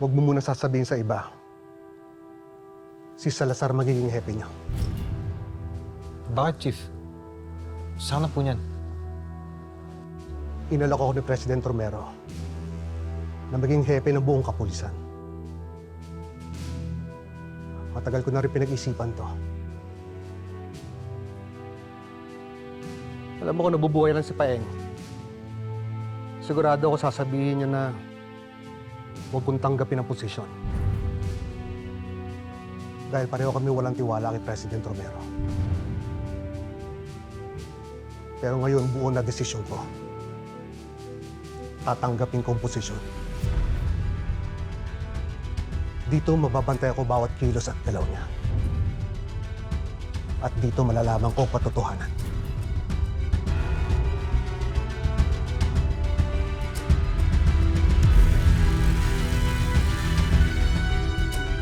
Huwag mo muna sasabihin sa iba. Si Salazar magiging hepe niya. Bakit, Chief? Sana po niyan. Inalok ako ni President Romero na maging hepe ng buong kapulisan. Matagal ko na rin pinag-isipan to. Alam mo kung nabubuhay lang si Paeng, sigurado ako sasabihin niya na huwag kong tanggapin ang posisyon. Dahil pareho kami walang tiwala kay President Romero. Pero ngayon, buo na desisyon ko. Tatanggapin ko ang posisyon. Dito mababantay ako bawat kilos at galaw niya. At dito malalaman ko ang katotohanan.